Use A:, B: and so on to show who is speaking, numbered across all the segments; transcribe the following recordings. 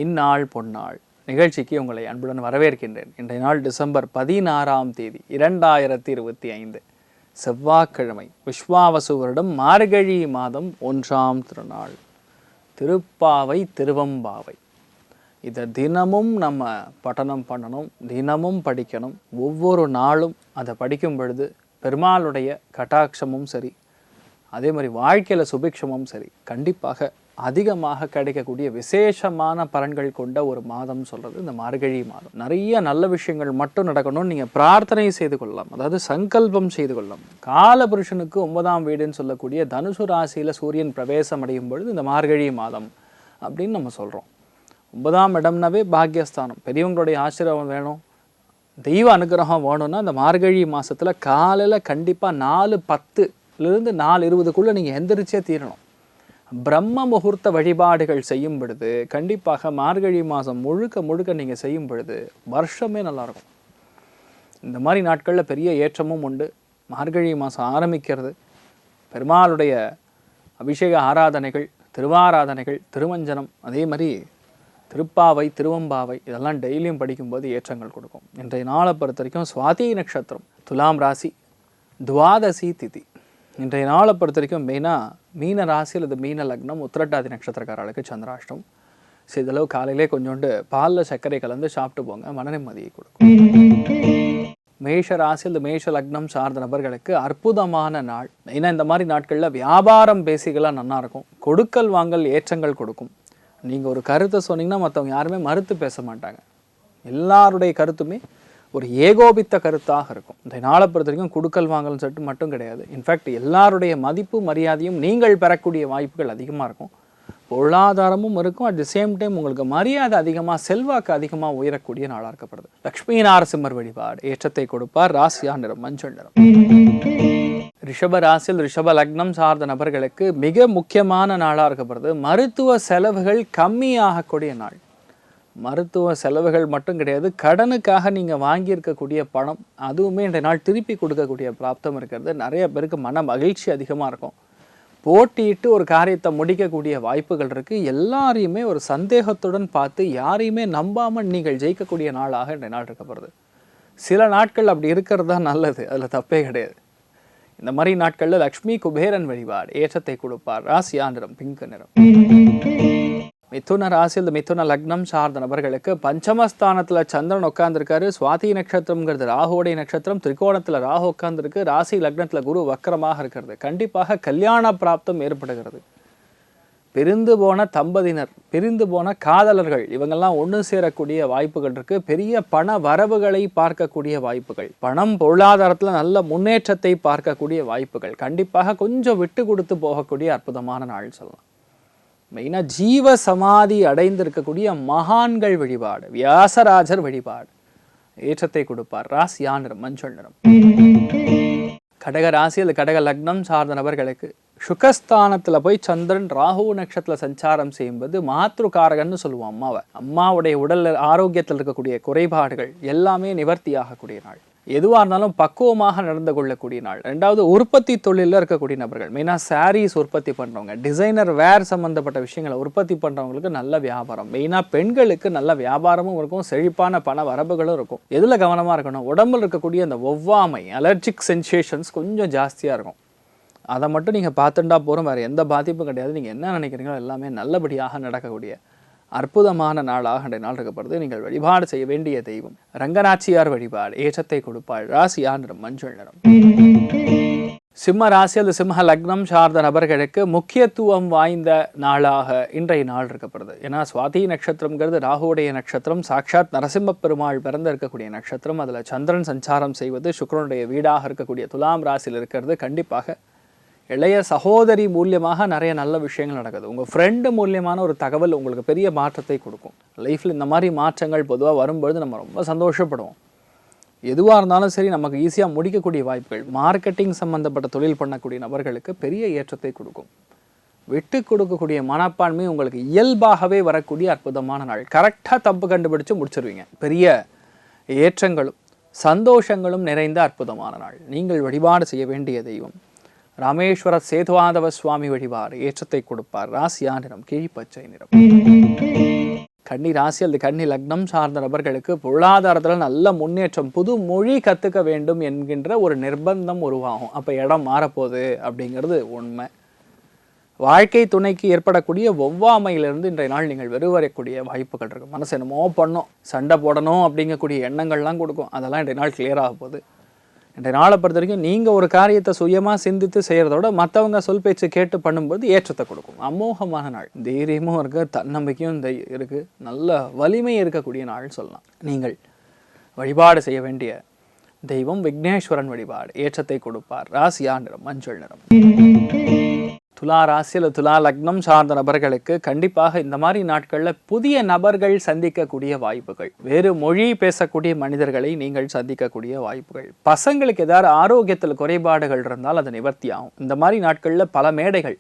A: இந்நாள் பொன்னாள் நிகழ்ச்சிக்கு உங்களை அன்புடன் வரவேற்கின்றேன். இன்றைய நாள் டிசம்பர் 16ஆம் தேதி 2025 செவ்வாய்க்கிழமை, விஸ்வாவசு வருடம் மார்கழி மாதம் 1ஆம் திருநாள், திருப்பாவை திருவம்பாவை. இதை தினமும் நம்ம பఠனம் பண்ணணும், தினமும் படிக்கணும். ஒவ்வொரு நாளும் அதை படிக்கும் பொழுது பெருமாளுடைய கட்டாட்சமும் சரி, அதே மாதிரி வாழ்க்கையில் சுபிக்ஷமும் சரி, கண்டிப்பாக அதிகமாக கிடைக்கக்கூடிய விசேஷமான பலன்கள் கொண்ட ஒரு மாதம் சொல்கிறது இந்த மார்கழி மாதம். நிறைய நல்ல விஷயங்கள் மட்டும் நடக்கணும்னு நீங்கள் பிரார்த்தனை செய்து கொள்ளலாம், அதாவது சங்கல்பம் செய்து கொள்ளலாம். காலபுருஷனுக்கு 9ஆம் வீடுன்னு சொல்லக்கூடிய தனுசு ராசியில் சூரியன் பிரவேசம் அடையும் பொழுது இந்த மார்கழி மாதம் அப்படின்னு நம்ம சொல்கிறோம். 9ஆம் இடம்னாவே பாக்யஸ்தானம், பெரியவங்களுடைய ஆசீர்வாதம் வேணும், தெய்வ அனுகிரகம் வேணும்னா இந்த மார்கழி மாதத்தில் காலையில் கண்டிப்பாக 4:10 4:20 நீங்கள் எந்திரிச்சே தீரணும். பிரம்ம முகூர்த்த வழிபாடுகள் செய்யும் பொழுது கண்டிப்பாக மார்கழி மாதம் முழுக்க முழுக்க நீங்கள் செய்யும் பொழுது வருஷமே நல்லாயிருக்கும். இந்த மாதிரி நாட்களில் பெரிய ஏற்றமும் உண்டு. மார்கழி மாதம் ஆரம்பிக்கிறது, பெருமாளுடைய அபிஷேக ஆராதனைகள், திருவாராதனைகள், திருமஞ்சனம், அதே மாதிரி திருப்பாவை திருவம்பாவை இதெல்லாம் டெய்லியும் படிக்கும்போது ஏற்றங்கள் கொடுக்கும். இன்றைய நாளை பொறுத்த வரைக்கும் சுவாதி நட்சத்திரம், துலாம் ராசி, துவாதசி திதி. இன்றைய நாளை பொறுத்த வரைக்கும் மெயினாக மீன ராசி அல்லது மீன லக்னம், உத்திரட்டாதி நட்சத்திரக்காரர்களுக்கு சந்திராஷ்டம். சிறிதளவு காலையிலே கொஞ்சோண்டு பாலில் சர்க்கரை கலந்து சாப்பிட்டு போங்க, மன நிம்மதியை கொடுக்கும். மேஷ ராசி அல்லது மேஷ லக்னம் சார்ந்த நபர்களுக்கு அற்புதமான நாள். மெயினாக இந்த மாதிரி நாட்களில் வியாபாரம் பேசிகளாக நல்லா இருக்கும், கொடுக்கல் வாங்கல் ஏற்றங்கள் கொடுக்கும். நீங்கள் ஒரு கருத்தை சொன்னீங்கன்னா மற்றவங்க யாருமே மறுத்து பேச மாட்டாங்க, எல்லாருடைய கருத்துமே ஒரு ஏகோபித்த கருத்தாக இருக்கும். இந்த நாளை பொறுத்த வரைக்கும் கொடுக்கல் வாங்கல் சட்டு மட்டும் கிடையாது, இன்ஃபேக்ட் எல்லாருடைய மதிப்பு மரியாதையும் நீங்கள் பெறக்கூடிய வாய்ப்புகள் அதிகமாக இருக்கும். பொருளாதாரமும் இருக்கும், அட் தி சேம் டைம் உங்களுக்கு மரியாதை அதிகமாக, செல்வாக்கு அதிகமாக உயரக்கூடிய நாளாக இருக்கப்படுது. லக்ஷ்மி நாரசிம்மர் வழிபாடு ஏற்றத்தை கொடுப்பார். ராசியா நிறம் மஞ்சள் நிறம். ரிஷப ராசியில் ரிஷப லக்னம் சார்ந்த நபர்களுக்கு மிக முக்கியமான நாளாக இருக்கப்படுது. மருத்துவ செலவுகள் கம்மியாகக்கூடிய நாள். மருத்துவ செலவுகள் மட்டும் கிடையாது, கடனுக்காக நீங்கள் வாங்கியிருக்கக்கூடிய பணம் அதுவுமே இன்றைய நாள் திருப்பி கொடுக்கக்கூடிய பிராப்தம் இருக்கிறது. நிறைய பேருக்கு மன மகிழ்ச்சி அதிகமாக இருக்கும். போட்டியிட்டு ஒரு காரியத்தை முடிக்கக்கூடிய வாய்ப்புகள் இருக்குது. எல்லாரையுமே ஒரு சந்தேகத்துடன் பார்த்து யாரையுமே நம்பாமல் நீங்கள் ஜெயிக்கக்கூடிய நாளாக இன்றைய நாள் இருக்கப்படுது. சில நாட்கள் அப்படி இருக்கிறது தான் நல்லது, அதில் தப்பே கிடையாது. இந்த மாதிரி நாட்களில் லக்ஷ்மி குபேரன் வழிபாடு ஏற்றத்தை கொடுப்பார். ராசியா நிறம் பிங்க் நிறம். மிதுன ராசியில் மிதுன லக்னம் சார்ந்த நபர்களுக்கு பஞ்சமஸ்தானத்தில் சந்திரன் உட்கார்ந்துருக்காரு. சுவாதி நட்சத்திரம்ங்கிறது ராகுவோடைய நட்சத்திரம், திரிகோணத்தில் ராகு உட்கார்ந்துருக்கு. ராசி லக்னத்தில் குரு வக்கரமாக இருக்கிறது. கண்டிப்பாக கல்யாண பிராப்தம் ஏற்படுகிறது. பிரிந்து போன தம்பதியினர், பிரிந்து போன காதலர்கள், இவங்கெல்லாம் ஒன்று சேரக்கூடிய வாய்ப்புகள் இருக்குது. பெரிய பண வரவுகளை பார்க்கக்கூடிய வாய்ப்புகள், பணம் பொருளாதாரத்தில் நல்ல முன்னேற்றத்தை பார்க்கக்கூடிய வாய்ப்புகள், கண்டிப்பாக கொஞ்சம் விட்டு கொடுத்து போகக்கூடிய அற்புதமான நாள் சொல்லலாம். மெயினாக ஜீவ சமாதி அடைந்திருக்கக்கூடிய மகான்கள் வழிபாடு, வியாசராஜர் வழிபாடு ஏற்றத்தை கொடுப்பார். ராசியா நிறம் மஞ்சள் நிறம். கடக ராசி அல்லது கடக லக்னம் சார்ந்த நபர்களுக்கு சுகஸ்தானத்தில் போய் சந்திரன் ராகு நட்சத்திரத்தில் சஞ்சாரம் செய்யும்போது மாத்ருகாரகன்னு சொல்லுவோம் அம்மாவை. அம்மாவுடைய உடல் ஆரோக்கியத்தில் இருக்கக்கூடிய குறைபாடுகள் எல்லாமே நிவர்த்தி ஆகக்கூடிய நாள். எதுவாக இருந்தாலும் பக்குவமாக நடந்து கொள்ளக்கூடிய நாள். ரெண்டாவது, உற்பத்தி தொழிலில் இருக்கக்கூடிய நபர்கள், மெயினாக சாரீஸ் உற்பத்தி பண்ணுறவங்க, டிசைனர் வேர் சம்மந்தப்பட்ட விஷயங்களை உற்பத்தி பண்ணுறவங்களுக்கு நல்ல வியாபாரம். மெயினாக பெண்களுக்கு நல்ல வியாபாரமும் இருக்கும், செழிப்பான பண வரவுகளும் இருக்கும். எதில் கவனமாக இருக்கணும், உடம்பில் இருக்கக்கூடிய அந்த ஒவ்வாமை, அலர்ஜிக் சென்சேஷன்ஸ் கொஞ்சம் ஜாஸ்தியாக இருக்கும். அதை மட்டும் நீங்கள் பார்த்துட்டா போகிறோம், வேறு எந்த பாதிப்பும் கிடையாது. நீங்கள் என்ன நினைக்கிறீங்களோ எல்லாமே நல்லபடியாக நடக்கக்கூடிய அற்புதமான நாளாக இன்றைய நாள் இருக்கப்படுது. நீங்கள் வழிபாடு செய்ய வேண்டிய தெய்வம் ரங்கநாச்சியார் வழிபாடு ஏற்றத்தை கொடுப்பாள். ராசியா நிறம் மஞ்சள் நிறம். சிம்ம ராசி அல்லது சிம்ம லக்னம் சார்ந்த நபர்களுக்கு முக்கியத்துவம் வாய்ந்த நாளாக இன்றைய நாள் இருக்கப்படுது. ஏன்னா சுவாதி நட்சத்திரம்ங்கிறது ராகுவுடைய நட்சத்திரம், சாட்சாத் நரசிம்ம பெருமாள் பிறந்த இருக்கக்கூடிய நட்சத்திரம். அதில் சந்திரன் சஞ்சாரம் செய்வது சுக்கிரனுடைய வீடாக இருக்கக்கூடிய துலாம் ராசியில் இருக்கிறது. கண்டிப்பாக இளைய சகோதரி மூலியமாக நிறைய நல்ல விஷயங்கள் நடக்குது. உங்கள் ஃப்ரெண்டு மூலியமான ஒரு தகவல் உங்களுக்கு பெரிய மாற்றத்தை கொடுக்கும். லைஃப்பில் இந்த மாதிரி மாற்றங்கள் பொதுவாக வரும்பொழுது நம்ம ரொம்ப சந்தோஷப்படுவோம். எதுவாக இருந்தாலும் சரி, நமக்கு ஈஸியாக முடிக்கக்கூடிய வாய்ப்புகள். மார்க்கெட்டிங் சம்மந்தப்பட்ட தொழில் பண்ணக்கூடிய நபர்களுக்கு பெரிய ஏற்றத்தை கொடுக்கும். விட்டு கொடுக்கக்கூடிய மனப்பான்மை உங்களுக்கு இயல்பாகவே வரக்கூடிய அற்புதமான நாள். கரெக்டாக தப்பு கண்டுபிடிச்சு முடிச்சிருவீங்க. பெரிய ஏற்றங்களும் சந்தோஷங்களும் நிறைந்த அற்புதமான நாள். நீங்கள் வழிபாடு செய்ய வேண்டிய தெய்வம் ராமேஸ்வர சேதுவாதவ சுவாமி வழிபாடு ஏற்றத்தை கொடுப்பார். ராசியா நிறம் கிழிப்பச்சை நிறம். கன்னி ராசி அல்லது கன்னி லக்னம் சார்ந்த நபர்களுக்கு பொருளாதாரத்தில் நல்ல முன்னேற்றம், புது மொழி கற்றுக்க வேண்டும் என்கின்ற ஒரு நிர்பந்தம் உருவாகும். அப்போ இடம் மாறப்போகுது அப்படிங்கிறது உண்மை. வாழ்க்கை துணைக்கு ஏற்படக்கூடிய ஒவ்வாமையிலிருந்து இன்றைய நாள் நீங்கள் வெறுவரைக்கூடிய வாய்ப்புகள் இருக்குது. மனசு என்னமோ பண்ணும், சண்டை போடணும் அப்படிங்கக்கூடிய எண்ணங்கள்லாம் கொடுக்கும். அதெல்லாம் இன்றைய நாள் கிளியர் ஆக போகுது. இன்றைய நாளை பொறுத்த வரைக்கும் நீங்கள் ஒரு காரியத்தை சுயமாக சிந்தித்து செய்கிறதோட மற்றவங்க சொல் பேச்சு கேட்டு பண்ணும்போது ஏற்றத்தை கொடுக்கும். அமோகமான நாள், தைரியமும் இருக்குது, தன்னம்பிக்கையும் இருக்குது, நல்ல வலிமை இருக்கக்கூடிய நாள் சொல்லலாம். நீங்கள் வழிபாடு செய்ய வேண்டிய தெய்வம் விக்னேஸ்வரன் வழிபாடு ஏற்றத்தை கொடுப்பார். ராசியா நிறம் மஞ்சள் நிறம். துலா ராசியில் துலா லக்னம் சார்ந்த நபர்களுக்கு கண்டிப்பாக இந்த மாதிரி நாட்களில் புதிய நபர்கள் சந்திக்கக்கூடிய வாய்ப்புகள், வேறு மொழி பேசக்கூடிய மனிதர்களை நீங்கள் சந்திக்கக்கூடிய வாய்ப்புகள், பசங்களுக்கு ஏதாவது ஆரோக்கியத்தில் குறைபாடுகள் இருந்தால் அது நிவர்த்தி ஆகும். இந்த மாதிரி நாட்களில் பல மேடைகள்,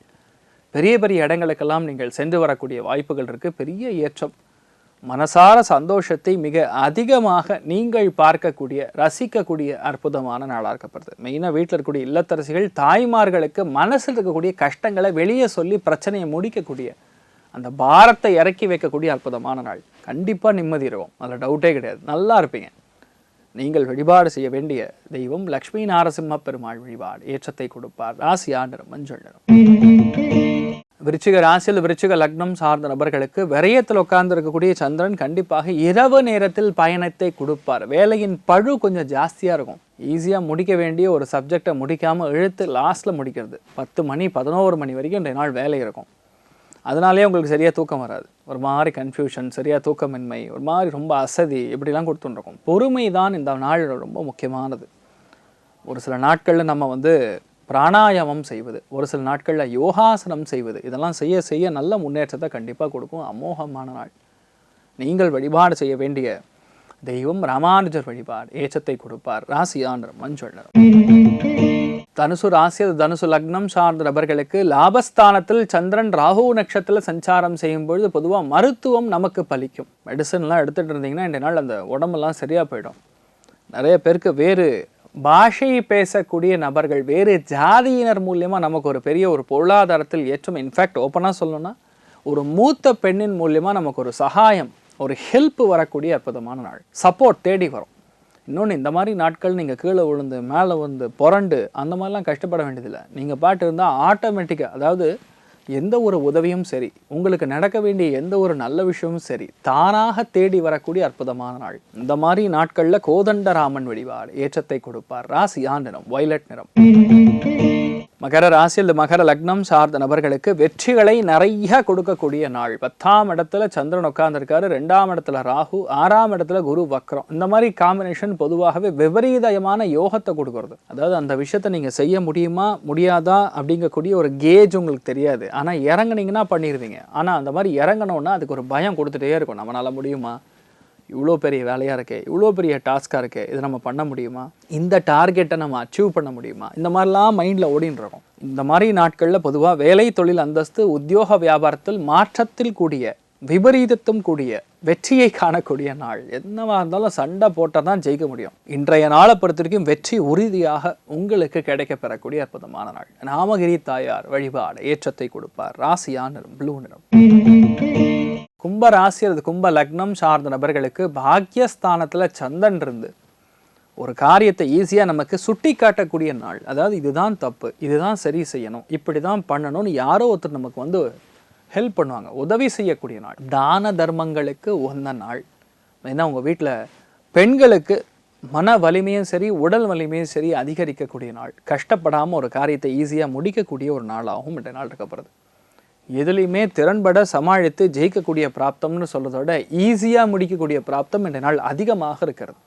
A: பெரிய பெரிய இடங்களுக்கெல்லாம் நீங்கள் சென்று வரக்கூடிய வாய்ப்புகள் இருக்குது. பெரிய ஏற்றம், மனசார சந்தோஷத்தை மிக அதிகமாக நீங்கள் பார்க்கக்கூடிய ரசிக்கக்கூடிய அற்புதமான நாளாக இருக்கப்படுது. மெயினாக வீட்டில் இருக்கக்கூடிய இல்லத்தரசிகள் தாய்மார்களுக்கு மனசில் இருக்கக்கூடிய கஷ்டங்களை வெளியே சொல்லி பிரச்சனையை முடிக்கக்கூடிய அந்த பாரத்தை இறக்கி வைக்கக்கூடிய அற்புதமான நாள். கண்டிப்பாக நிம்மதி இருக்கும், அதில் டவுட்டே கிடையாது, நல்லா இருப்பீங்க. நீங்கள் வழிபாடு செய்ய வேண்டிய தெய்வம் லக்ஷ்மி நாரசிம்ம பெருமாள் வழிபாடு ஏற்றத்தை கொடுப்பார். ராசியா நிறம் மஞ்சள் நிறம். விருச்சிக ராசியில் விருச்சிக லக்னம் சார்ந்த நபர்களுக்கு விரயத்தில் உட்கார்ந்து இருக்கக்கூடிய சந்திரன் கண்டிப்பாக இரவு நேரத்தில் பயணத்தை கொடுப்பார். வேலையின் பழு கொஞ்சம் ஜாஸ்தியாக இருக்கும். ஈஸியாக முடிக்க வேண்டிய ஒரு சப்ஜெக்டை முடிக்காமல் இழுத்து லாஸ்ட்டில் முடிக்கிறது. 10 மணி 11 மணி வரைக்கும் இன்றைய நாள் வேலை இருக்கும். அதனாலே உங்களுக்கு சரியாக தூக்கம் வராது, ஒரு மாதிரி கன்ஃபியூஷன், சரியாக தூக்கமின்மை, ஒரு மாதிரி ரொம்ப அசதி, இப்படிலாம் கொடுத்துட்டுருக்கும். பொறுமை தான் இந்த நாள் ரொம்ப முக்கியமானது. ஒரு சில நாட்களில் நம்ம பிராணாயாமம் செய்வது, ஒரு சில நாட்களில் யோகாசனம் செய்வது, இதெல்லாம் செய்ய செய்ய நல்ல முன்னேற்றத்தை கண்டிப்பாக கொடுக்கும். அமோகமான நாள். நீங்கள் வழிபாடு செய்ய வேண்டிய தெய்வம் ராமானுஜர் வழிபாடு ஏற்றத்தை கொடுப்பார். ராசியா நிறம் மஞ்சள் நிறம். தனுசு ராசி தனுசு லக்னம் சார்ந்த நபர்களுக்கு லாபஸ்தானத்தில் சந்திரன் ராகு நட்சத்திரத்தில் சஞ்சாரம் செய்யும் பொழுது பொதுவாக மருத்துவம் நமக்கு பலிக்கும். மெடிசன்லாம் எடுத்துகிட்டு இருந்தீங்கன்னா இந்த நாள் அந்த உடம்பெல்லாம் சரியாக போயிடும். நிறைய பேருக்கு வேறு பாஷை பேசக்கூடிய நபர்கள், வேறு ஜாதியினர் மூலியமாக நமக்கு ஒரு பெரிய ஒரு பொருளாதாரத்தில் ஏற்றம். இன்ஃபேக்ட் ஓப்பனாக சொல்லணும்னா ஒரு மூத்த பெண்ணின் மூலியமாக நமக்கு ஒரு சகாயம், ஒரு ஹெல்ப் வரக்கூடிய அற்புதமான நாள். சப்போர்ட் தேடி வரும். இன்னொன்று, இந்த மாதிரி நாட்கள் நீங்கள் கீழே விழுந்து மேலே வந்து புரண்டு அந்த மாதிரிலாம் கஷ்டப்பட வேண்டியதில்லை. நீங்கள் பாட்டு இருந்தால் ஆட்டோமேட்டிக்காக, அதாவது எந்த ஒரு உதவியும் சரி, உங்களுக்கு நடக்க வேண்டிய எந்த ஒரு நல்ல விஷயமும் சரி, தானாக தேடி வரக்கூடிய அற்புதமான நாள். இந்த மாதிரி நாட்களில் கோதண்டராமன் வழிபாடு ஏற்றத்தை கொடுப்பார். ராசியா நிறம் வயலட் நிறம். மகர ராசியில் மகர லக்னம் சார்ந்த நபர்களுக்கு வெற்றிகளை நிறைய கொடுக்கக்கூடிய நாள். 10ஆம் இடத்துல சந்திரன் உட்கார்ந்துருக்காரு, 2ஆம் இடத்துல ராகு, 6ஆம் இடத்துல குரு வக்ரம். இந்த மாதிரி காம்பினேஷன் பொதுவாகவே விபரீதமான யோகத்தை கொடுக்கறது. அதாவது அந்த விஷயத்தை நீங்கள் செய்ய முடியுமா முடியாதா அப்படிங்கக்கூடிய ஒரு கேஜ் உங்களுக்கு தெரியாது. ஆனால் இறங்குனீங்கன்னா பண்ணிடுவீங்க. ஆனால் அந்த மாதிரி இறங்கணுன்னா அதுக்கு ஒரு பயம் கொடுத்துட்டே இருக்கும். நம்மளால முடியுமா, இவ்வளோ பெரிய வேலையாக இருக்கே, இவ்வளோ பெரிய டாஸ்காக இருக்கே, இதை நம்ம பண்ண முடியுமா, இந்த டார்கெட்டை நம்ம அச்சீவ் பண்ண முடியுமா, இந்த மாதிரிலாம் மைண்டில் ஓடின்னு இருக்கும். இந்த மாதிரி நாட்களில் பொதுவாக வேலை, தொழில், அந்தஸ்து, உத்தியோக வியாபாரத்தில் மாற்றத்தில் கூடிய விபரீதத்தும் கூடிய வெற்றியை காணக்கூடிய நாள். என்னவா இருந்தாலும் சண்டை போட்டால் தான் ஜெயிக்க முடியும். இன்றைய நாளை பொறுத்த வரைக்கும் வெற்றி உறுதியாக உங்களுக்கு கிடைக்க பெறக்கூடிய அற்புதமான நாள். நாமகிரி தாயார் வழிபாடு ஏற்றத்தை கொடுப்பார். ராசியா நிறம் ப்ளூ நிறம். கும்ப ராசி அல்லது கும்ப லக்னம் சார்ந்த நபர்களுக்கு பாக்யஸ்தானத்தில் சந்திரன் இருந்து ஒரு காரியத்தை ஈஸியாக நமக்கு சுட்டி காட்டக்கூடிய நாள். அதாவது இதுதான் தப்பு, இதுதான் சரி செய்யணும், இப்படி தான் பண்ணணும்னு யாரோ ஒருத்தர் நமக்கு ஹெல்ப் பண்ணுவாங்க, உதவி செய்யக்கூடிய நாள். தான தர்மங்களுக்கு உகந்த நாள். ஏன்னா உங்கள் வீட்டில் பெண்களுக்கு மன வலிமையும் சரி உடல் வலிமையும் சரி அதிகரிக்கக்கூடிய நாள். கஷ்டப்படாமல் ஒரு காரியத்தை ஈஸியாக முடிக்கக்கூடிய ஒரு நாளாகவும் இந்த நாள் இருக்கப்படுது. எதுலேயுமே திறன்பட சமாளித்து ஜெயிக்கக்கூடிய பிராப்தம்னு சொல்கிறதோட ஈஸியாக முடிக்கக்கூடிய பிராப்தம் இந்த நாள் அதிகமாக இருக்கிறது.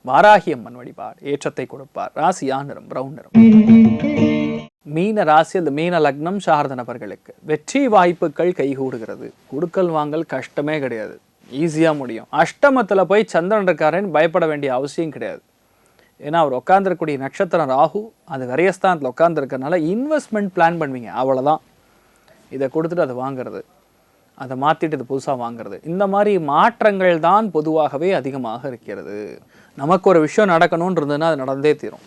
A: வாராகி அம்மன் வழிபாடு ஏற்றத்தை கொடுப்பார். ராசியா நிறம் பிரவுன் நிறம். மீன ராசி அந்த மீன லக்னம் சார்ந்த நபர்களுக்கு வெற்றி வாய்ப்புகள் கைகூடுகிறது. கொடுக்கல் வாங்கல் கஷ்டமே கிடையாது, ஈஸியாக முடியும். அஷ்டமத்தில் போய் சந்திரன் இருக்காருன்னு பயப்பட வேண்டிய அவசியம் கிடையாது. ஏன்னா அவர் உட்காந்துருக்கக்கூடிய நட்சத்திரம் ராகு, அது விரயஸ்தானத்தில் உட்காந்துருக்கறனால இன்வெஸ்ட்மெண்ட் பிளான் பண்ணுவீங்க, அவ்வளோதான். இதை கொடுத்துட்டு அதை வாங்கிறது, அதை மாற்றிட்டு இது புதுசாக வாங்கிறது, இந்த மாதிரி மாற்றங்கள் தான் பொதுவாகவே அதிகமாக இருக்கிறது. நமக்கு ஒரு விஷயம் நடக்கணும்னு இருந்ததுன்னா அது நடந்தே தீரும்.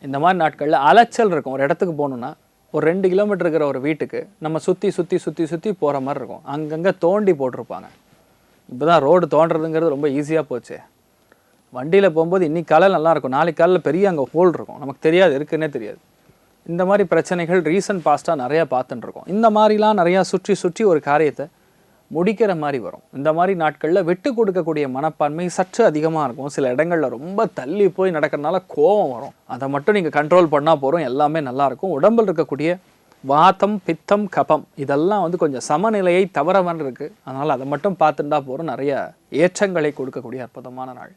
A: இந்த மாதிரி நாட்களில் அலைச்சல் இருக்கும். ஒரு இடத்துக்கு போகணுன்னா ஒரு 2 கிலோமீட்டர் இருக்கிற ஒரு வீட்டுக்கு நம்ம சுற்றி சுற்றி சுற்றி சுற்றி போகிற மாதிரி இருக்கும். அங்கங்கே தோண்டி போட்டிருப்பாங்க. இப்போ தான் ரோடு தோன்றதுங்கிறது ரொம்ப ஈஸியாக போச்சு. வண்டியில் போகும்போது இன்றைக்கி காலையில் நல்லாயிருக்கும், நாளைக்கு காலையில் பெரிய அங்கே ஹோல் இருக்கும், நமக்கு தெரியாது, இருக்குன்னே தெரியாது. இந்த மாதிரி பிரச்சனைகள் ரீசன்ட் பாஸ்ட்டாக நிறையா பார்த்துட்டுருக்கோம். இந்த மாதிரிலாம் நிறையா சுற்றி சுற்றி ஒரு காரியத்தை முடிக்கிற மாதிரி வரும். இந்த மாதிரி நாட்களில் விட்டு கொடுக்கக்கூடிய மனப்பான்மை சற்று அதிகமாக இருக்கும். சில இடங்களில் ரொம்ப தள்ளி போய் நடக்கிறதுனால கோபம் வரும். அதை மட்டும் நீங்கள் கண்ட்ரோல் பண்ணால் போகிறோம், எல்லாமே நல்லாயிருக்கும். உடம்பில் இருக்கக்கூடிய வாதம், பித்தம், கபம் இதெல்லாம் வந்து கொஞ்சம் சமநிலையை தவறவன் இருக்குது. அதனால் அதை மட்டும் பார்த்துட்டா போகிறோம். நிறைய ஏற்றங்களை கொடுக்கக்கூடிய அற்புதமான நாள்.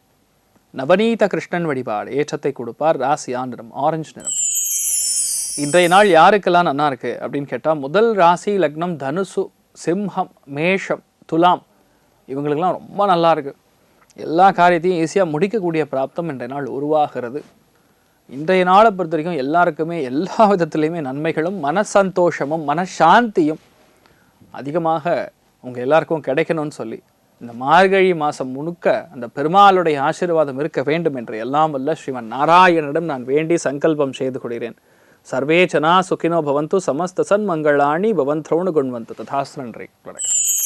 A: நவநீத கிருஷ்ணன் வழிபாடு ஏற்றத்தை கொடுப்பார். ராசியா நிறம் ஆரஞ்சு நிறம். இன்றைய நாள் யாருக்கெல்லாம் நல்லா இருக்குது அப்படின்னு கேட்டால், முதல் ராசி லக்னம் தனுசு, சிம்ஹம், மேஷம், துலாம் இவங்களுக்கெல்லாம் ரொம்ப நல்லா இருக்குது. எல்லா காரியத்தையும் ஈஸியாக முடிக்கக்கூடிய பிராப்தம் இன்றைய நாள் உருவாகிறது. இன்றைய நாளை பொறுத்த வரைக்கும் எல்லாருக்குமே எல்லா விதத்துலேயுமே நன்மைகளும் மனசந்தோஷமும் மனசாந்தியும் அதிகமாக உங்கள் எல்லாருக்கும் கிடைக்கணும்னு சொல்லி இந்த மார்கழி மாதம் முழுக்க அந்த பெருமாளுடைய ஆசீர்வாதம் இருக்க வேண்டும் என்று எல்லாம் வல்ல ஸ்ரீமன் நாராயணனிடம் நான் வேண்டி சங்கல்பம் செய்து கொள்கிறேன். சர்வே ஜனா சுகினோ பவந்து, சமஸ்த சன்மங்களாணி பவந்தோணு குண்வந்து. ததாஸ்து. நன்றி, வணக்கம்.